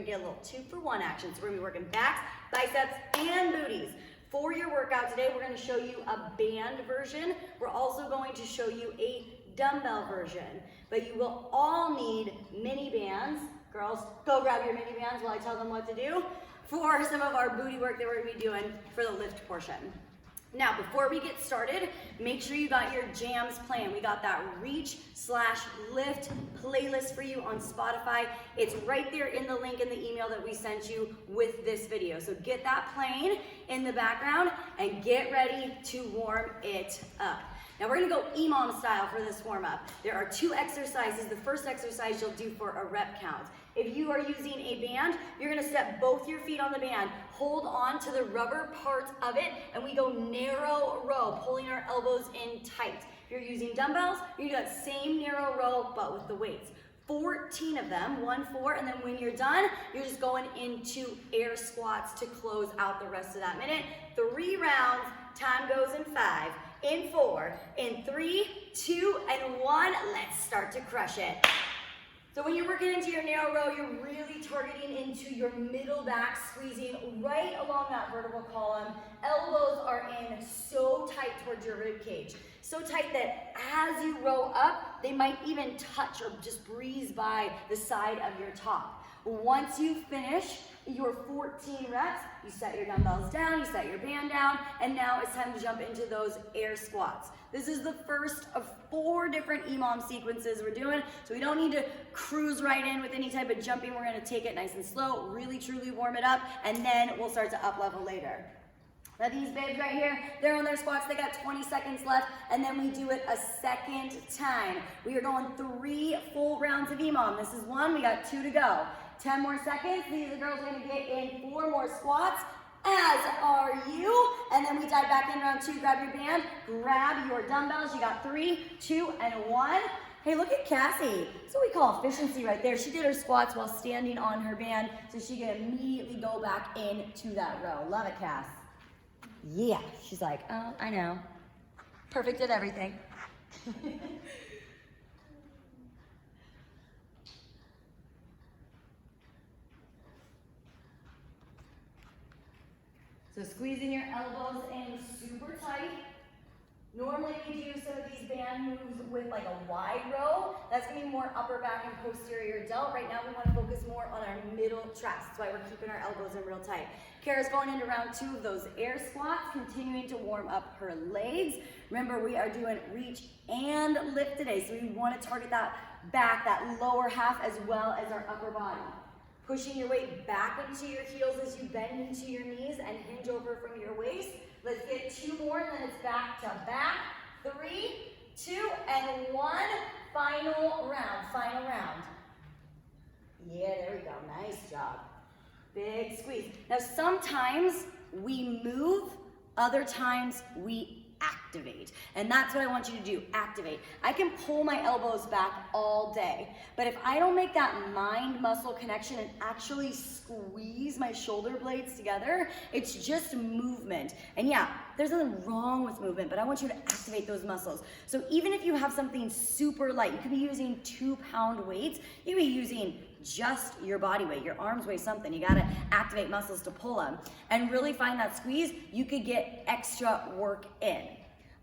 gonna get a little 2-for-1 action. So we're gonna be working backs, biceps, and booties. For your workout today, we're gonna show you a band version. We're also going to show you a dumbbell version, but you will all need mini bands. Girls, go grab your mini bands while I tell them what to do for some of our booty work that we're gonna be doing for the lift portion. Now, before we get started, make sure you got your jams playing. We got that reach/lift playlist for you on Spotify. It's right there in the link in the email that we sent you with this video. So get that playing in the background and get ready to warm it up. Now we're gonna go EMOM style for this warm up. There are 2 exercises. The first exercise you'll do for a rep count. If you are using a band, you're gonna step both your feet on the band, hold on to the rubber part of it, and we go narrow row, pulling our elbows in tight. If you're using dumbbells, you do that same narrow row, but with the weights. 14 of them, 1, 4, and then when you're done, you're just going into air squats to close out the rest of that minute. 3 rounds, time goes in 5, in 4, in 3, 2, and 1. Let's start to crush it. So when you're working into your narrow row, you're really targeting into your middle back, squeezing right along that vertebral column. Elbows are in so tight towards your rib cage. So tight that as you row up, they might even touch or just breeze by the side of your top. Once you finish your 14 reps, you set your dumbbells down, you set your band down, and now it's time to jump into those air squats. This is the first of 4 different EMOM sequences we're doing, so we don't need to cruise right in with any type of jumping. We're gonna take it nice and slow, really truly warm it up, and then we'll start to up level later. Now these babes right here, they're on their squats, they got 20 seconds left, and then we do it a second time. We are going 3 full rounds of EMOM. This is 1, we got 2 to go. 10 more seconds, these are girls are gonna get in 4 more squats, as are you. And then we dive back in round 2, grab your band, grab your dumbbells. You got 3, 2, and 1. Hey, look at Cassie. That's what we call efficiency right there. She did her squats while standing on her band, so she can immediately go back into that row. Love it, Cass. Yeah, she's like, oh, I know. Perfect at everything. So squeezing your elbows in super tight. Normally we do some of these band moves with like a wide row. That's gonna be more upper back and posterior delt. Right now we wanna focus more on our middle traps. That's why we're keeping our elbows in real tight. Kara's going into round 2 of those air squats, continuing to warm up her legs. Remember, we are doing reach and lift today, so we wanna target that back, that lower half, as well as our upper body. Pushing your weight back into your heels as you bend into your knees and hinge over from your waist. Let's get 2 more, and then it's back to back. 3, 2, and 1. Final round, final round. Yeah, there we go, nice job. Big squeeze. Now sometimes we move, other times we activate. And that's what I want you to do, activate. I can pull my elbows back all day, but if I don't make that mind-muscle connection and actually squeeze my shoulder blades together, it's just movement. And yeah, there's nothing wrong with movement, but I want you to activate those muscles. So even if you have something super light, you could be using 2-pound weights, you could be using just your body weight. Your arms weigh something. You gotta activate muscles to pull them. And really find that squeeze, you could get extra work in.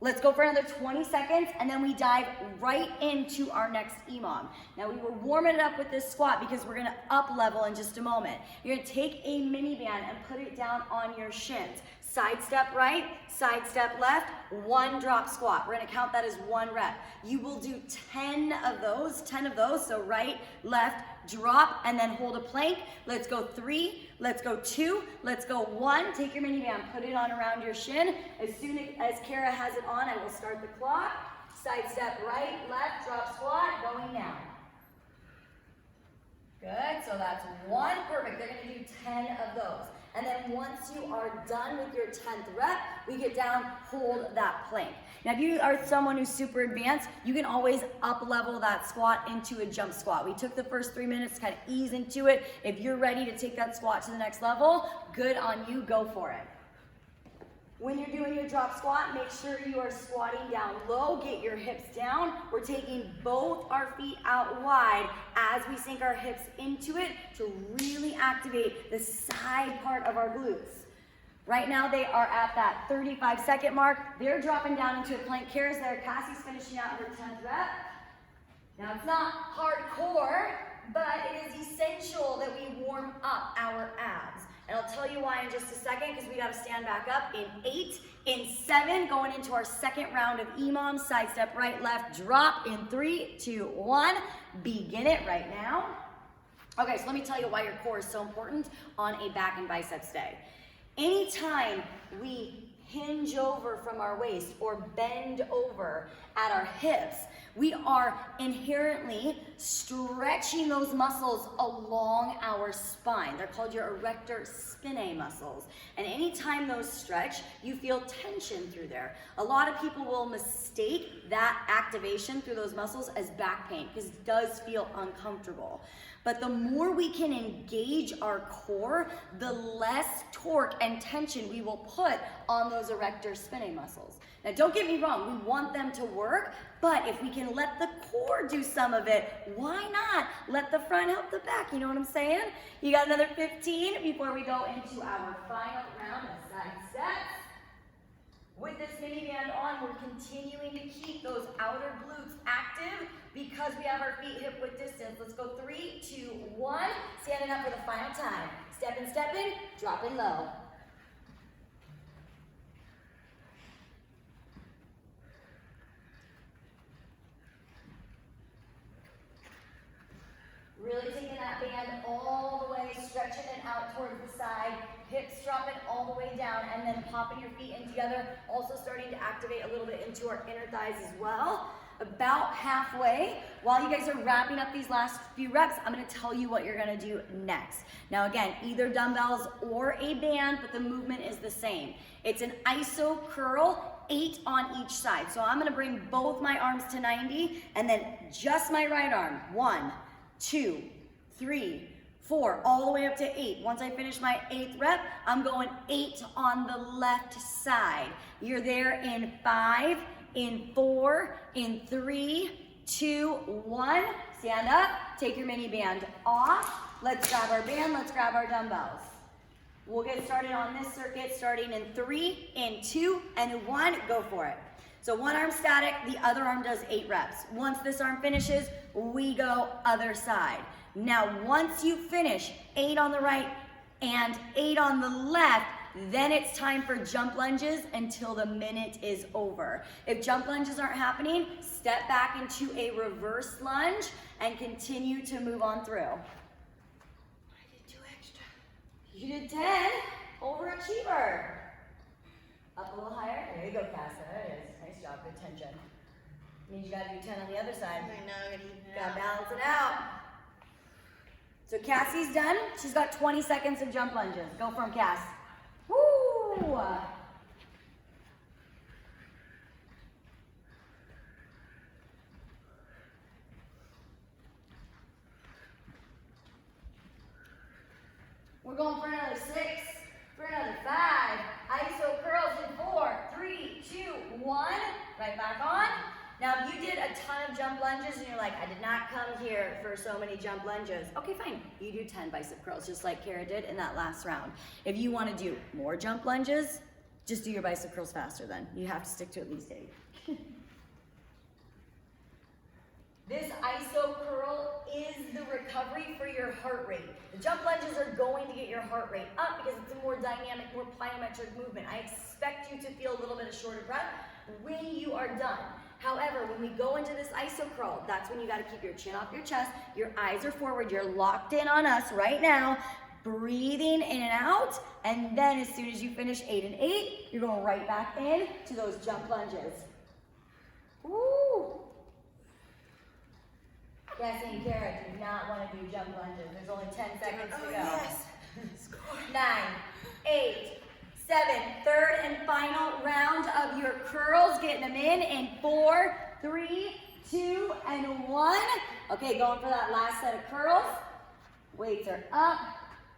Let's go for another 20 seconds, and then we dive right into our next EMOM. Now we were warming it up with this squat because we're gonna up level in just a moment. You're gonna take a mini band and put it down on your shins. Side step right, side step left, 1 drop squat. We're gonna count that as 1 rep. You will do 10 of those, so right, left, drop, and then hold a plank. Let's go 3, let's go 2, let's go 1. Take your mini band, put it on around your shin. As soon as Kara has it on, I will start the clock. Side step right, left, drop squat, going now. Good, so that's 1, perfect. They're gonna do 10 of those. And then once you are done with your 10th rep, we get down, hold that plank. Now if you are someone who's super advanced, you can always up level that squat into a jump squat. We took the first 3 minutes to kind of ease into it. If you're ready to take that squat to the next level, good on you, go for it. When you're doing your drop squat, make sure you are squatting down low, get your hips down. We're taking both our feet out wide as we sink our hips into it to really activate the side part of our glutes. Right now they are at that 35-second mark. They're dropping down into a plank carries there. Cassie's finishing out her 10th rep. Now it's not hardcore, but it is essential that we warm up our abs. And I'll tell you why in just a second, because we got to stand back up in 8, in 7, going into our second round of EMOM, side step, right, left, drop in 3, 2, 1. Begin it right now. Okay, so let me tell you why your core is so important on a back and biceps day. Anytime we hinge over from our waist or bend over at our hips, we are inherently stretching those muscles along our spine. They're called your erector spinae muscles. And anytime those stretch, you feel tension through there. A lot of people will mistake that activation through those muscles as back pain because it does feel uncomfortable. But the more we can engage our core, the less torque and tension we will put on those erector spinae muscles. Now, don't get me wrong, we want them to work, but if we can let the core do some of it, why not let the front help the back? You know what I'm saying? You got another 15 before we go into our final round of side steps. With this mini band on, we're continuing to keep those outer glutes active because we have our feet hip width distance. Let's go 3, 2, 1. Standing up for the final time. Step in, drop in low. Really taking that band all the way, stretching it out towards the side, hips dropping all the way down, and then popping your feet in together, also starting to activate a little bit into our inner thighs as well. About halfway, while you guys are wrapping up these last few reps, I'm gonna tell you what you're gonna do next. Now again, either dumbbells or a band, but the movement is the same. It's an iso curl, 8 on each side. So I'm gonna bring both my arms to 90, and then just my right arm, 1, 2, 3, 4, all the way up to 8. Once I finish my 8th rep, I'm going 8 on the left side. You're there in 5, in 4, in 3, 2, 1. Stand up, take your mini band off. Let's grab our band, let's grab our dumbbells. We'll get started on this circuit starting in 3, in 2, and 1, go for it. So one arm static, the other arm does 8 reps. Once this arm finishes, we go other side. Now, once you finish 8 on the right and 8 on the left, then it's time for jump lunges until the minute is over. If jump lunges aren't happening, step back into a reverse lunge and continue to move on through. I did 2 extra. You did 10. Overachiever. Up a little higher. There you go, Cass. There it is. Nice job. Good tension. Means you gotta do 10 on the other side. I know. Gotta balance it out. So Cassie's done. She's got 20 seconds of jump lunges. Go for 'em, Cass. Woo! We're going for another 6, for another 5. Iso curls in 4, 3, 2, 1. Right back on. Now, if you did a ton of jump lunges and you're like, I did not come here for so many jump lunges, okay, fine. You do 10 bicep curls just like Kara did in that last round. If you want to do more jump lunges, just do your bicep curls faster then. You have to stick to at least 8. This iso curl is the recovery for your heart rate. The jump lunges are going to get your heart rate up because it's a more dynamic, more plyometric movement. I expect you to feel a little bit of shorter breath when you are done. However, when we go into this iso curl, that's when you got to keep your chin off your chest, your eyes are forward, you're locked in on us right now, breathing in and out, and then as soon as you finish 8 and 8, you're going right back in to those jump lunges. Woo! Cassie and Kara do not want to do jump lunges. There's only 10 seconds to go. Yes. 9, 8, 7, third and final round of your curls. Getting them in 4, 3, 2, and 1. Okay, going for that last set of curls. Weights are up.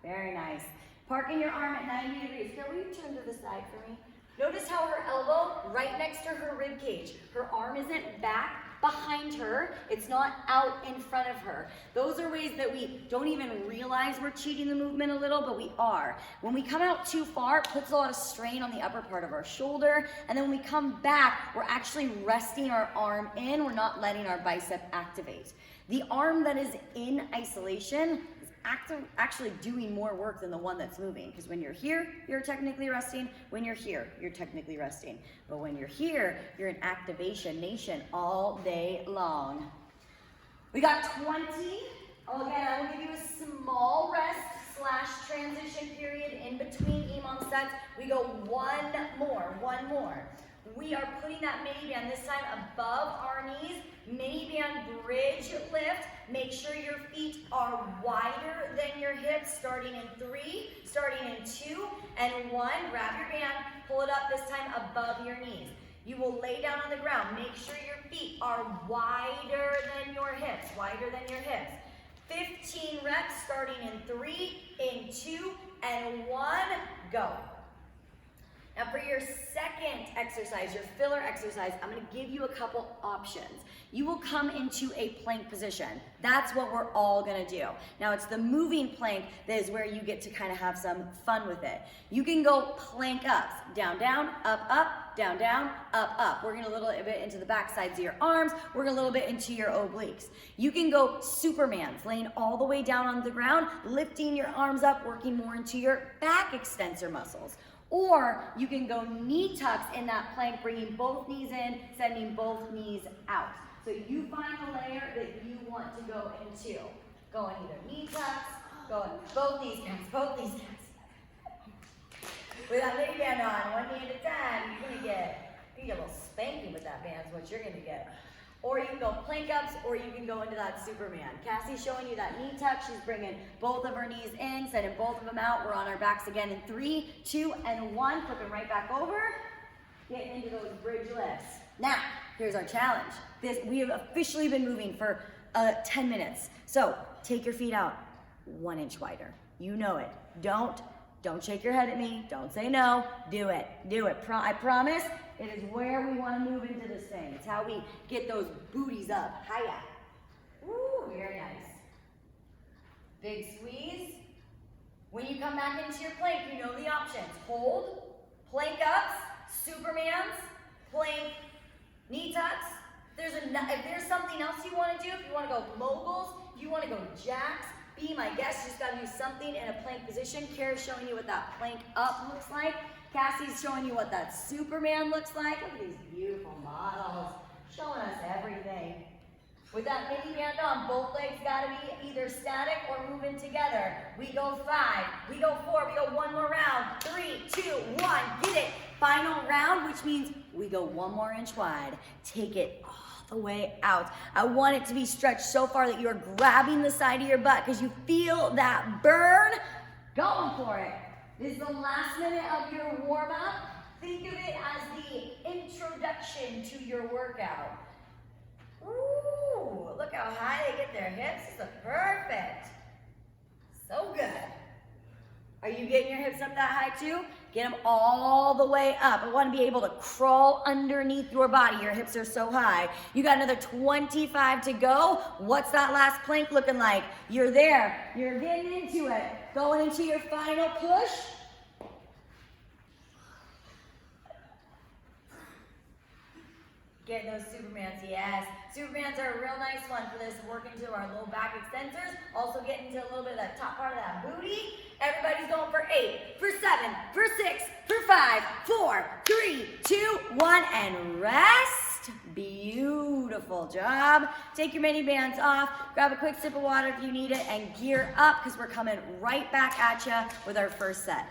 Very nice. Parking your arm at 90 degrees. Kara, will you turn to the side for me? Notice how her elbow right next to her rib cage. Her arm isn't back behind her. It's not out in front of her. Those are ways that we don't even realize we're cheating the movement a little, but we are. When we come out too far, it puts a lot of strain on the upper part of our shoulder. And then when we come back, we're actually resting our arm in. We're not letting our bicep activate. The arm that is in isolation is actually doing more work than the one that's moving, because when you're here, you're technically resting. When you're here, you're technically resting. But when you're here, you're in activation nation all day long. We got 20. Oh, again, I will give you a small rest / transition period in between EMOM sets. We go one more. We are putting that mini band this time above our knees. Mini band bridge lift. Make sure your feet are wider than your hips, starting in 3, starting in 2, and 1. Grab your band, pull it up this time above your knees. You will lay down on the ground. Make sure your feet are wider than your hips, 15 reps, starting in 3, in 2, and 1, go. Now for your second exercise, your filler exercise, I'm gonna give you a couple options. You will come into a plank position. That's what we're all gonna do. Now it's the moving plank that is where you get to kind of have some fun with it. You can go plank ups, down, down, up, down, down, up. We're gonna a little bit into the back sides of your arms. We're gonna a little bit into your obliques. You can go Supermans, laying all the way down on the ground, lifting your arms up, working more into your back extensor muscles. Or you can go knee tucks in that plank, bringing both knees in, sending both knees out. So you find the layer that you want to go into. Go in either knee tucks, go in both knees counts. With that mini band on, 1 knee at a time, you're gonna get a little spanking with that band is what you're gonna get. Or you can go plank ups, or you can go into that Superman. Cassie's showing you that knee tuck. She's bringing both of her knees in, sending both of them out. We're on our backs again in 3, 2, and 1. Flipping right back over. Getting into those bridge lifts. Now, here's our challenge. We have officially been moving for 10 minutes. So take your feet out 1 inch wider. You know it. Don't shake your head at me. Don't say no. Do it. I promise. It is where we want to move into this thing. It's how we get those booties up. Hiya. Woo, very nice. Big squeeze. When you come back into your plank, you know the options. Hold, plank ups, Supermans, plank, knee tucks. If there's something else you want to do, if you want to go moguls, if you want to go jacks, be my guest. You just got to do something in a plank position. Kara's showing you what that plank up looks like. Cassie's showing you what that Superman looks like. Look at these beautiful models, showing us everything. With that mini band on, both legs gotta be either static or moving together. We go 5, we go 4, we go 1 more round. 3, 2, 1, get it. Final round, which means we go 1 more inch wide. Take it all the way out. I want it to be stretched so far that you're grabbing the side of your butt because you feel that burn. Going for it. This is the last minute of your warm-up. Think of it as the introduction to your workout. Ooh, look how high they get their hips. This is perfect. So good. Are you getting your hips up that high too? Get them all the way up. I want to be able to crawl underneath your body. Your hips are so high. You got another 25 to go. What's that last plank looking like? You're there. You're getting into it. Going into your final push. Get those Supermans, yes. Supermans are a real nice one for this, working to our low back extensors. Also getting to a little bit of that top part of that booty. Everybody's going for 8, for 7, for 6, for 5, 4, 3, 2, 1, and rest. Beautiful job. Take your mini bands off, grab a quick sip of water if you need it, and gear up because we're coming right back at you with our first set.